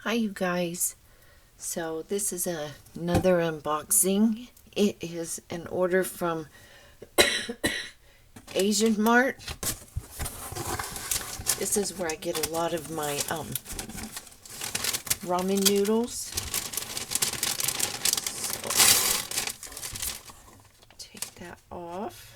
Hi you guys. So this is another unboxing. It is an order from Asian Mart. This is where I get a lot of my ramen noodles. So, take that off.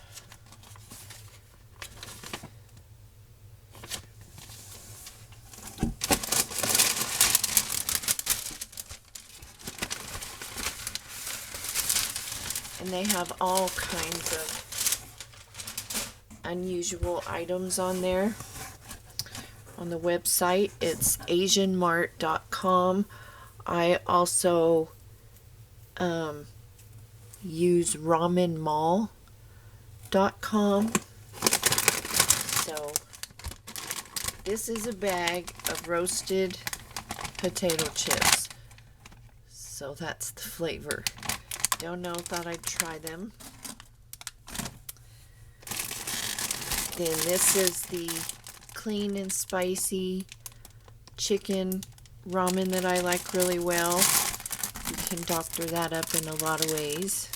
And they have all kinds of unusual items on there. On the website, it's asianmart.com. I also use ramenmall.com. So this is a bag of roasted potato chips. So that's the flavor. Don't know, thought I'd try them. Then this is the clean and spicy chicken ramen that I like really well. You can doctor that up in a lot of ways.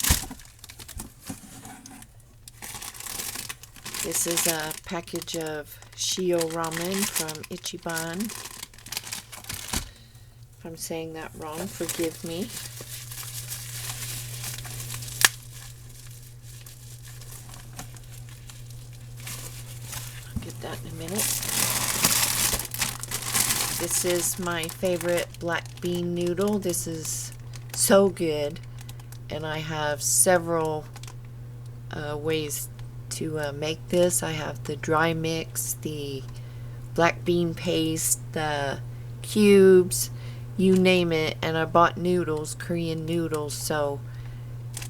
This is a package of Shio ramen from Ichiban. If I'm saying that wrong, forgive me. That in a minute. This is my favorite black bean noodle. This is so good, and I have several ways to make this. I have the dry mix, the black bean paste, the cubes, you name it, and I bought noodles, Korean noodles, so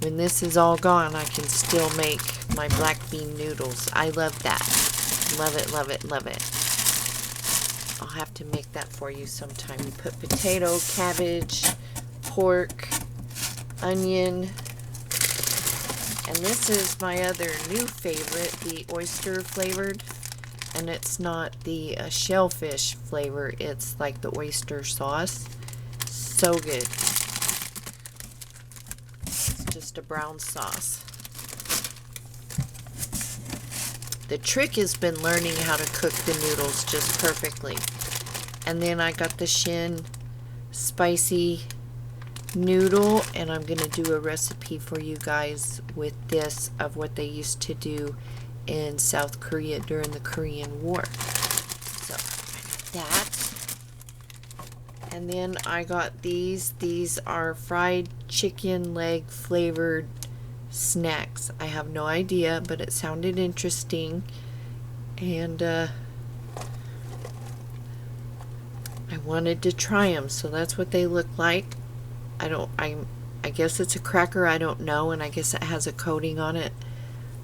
when this is all gone I can still make my black bean noodles. I love that. Love it, love it, love it. I'll have to make that for you sometime. You put potato, cabbage, pork, onion, and this is my other new favorite, the oyster flavored, and it's not the shellfish flavor, it's like the oyster sauce. So good. It's just a brown sauce. The trick has been learning how to cook the noodles just perfectly. And then I got the Shin spicy noodle, and I'm going to do a recipe for you guys with this of what they used to do in South Korea during the Korean War. So that. And then I got these. These are fried chicken leg flavored snacks. I have no idea, but it sounded interesting, and I wanted to try them, so that's what they look like. I guess it's a cracker, I don't know, and I guess it has a coating on it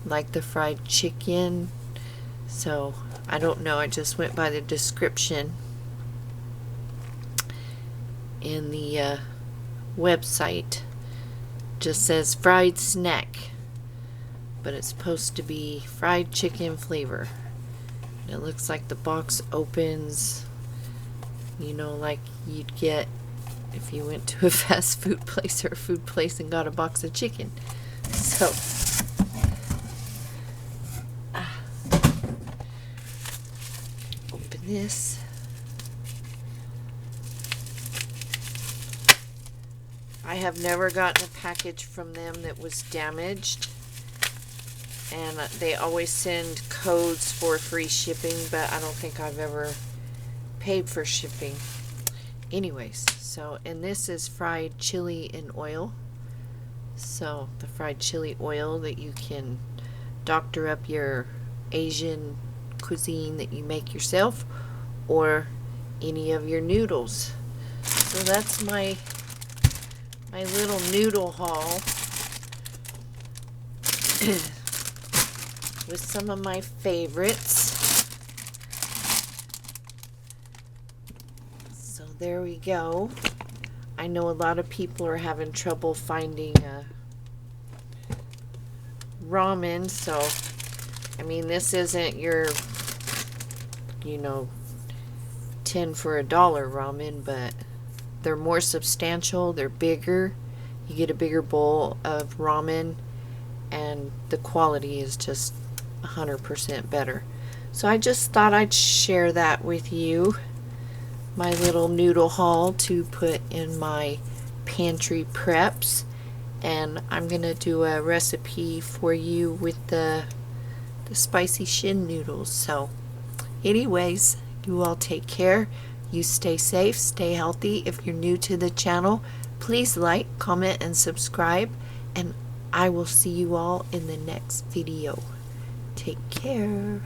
like the fried chicken, so I don't know. I just went by the description in the website. Just says fried snack, but it's supposed to be fried chicken flavor. And it looks like the box opens, you know, like you'd get if you went to a fast food place or a food place and got a box of chicken. So open this. I have never gotten a package from them that was damaged, and they always send codes for free shipping, but I don't think I've ever paid for shipping. Anyways, so, and this is fried chili in oil. So the fried chili oil that you can doctor up your Asian cuisine that you make yourself, or any of your noodles. So that's my little noodle haul with some of my favorites. So there we go. I know a lot of people are having trouble finding ramen, so I mean, this isn't your, you know, 10 for $1 ramen, but they're more substantial, they're bigger. You get a bigger bowl of ramen, and the quality is just 100% better. So I just thought I'd share that with you. My little noodle haul to put in my pantry preps. And I'm gonna do a recipe for you with the spicy shin noodles. So anyways, you all take care. You stay safe, stay healthy. If you're new to the channel, please like, comment, and subscribe. And I will see you all in the next video. Take care.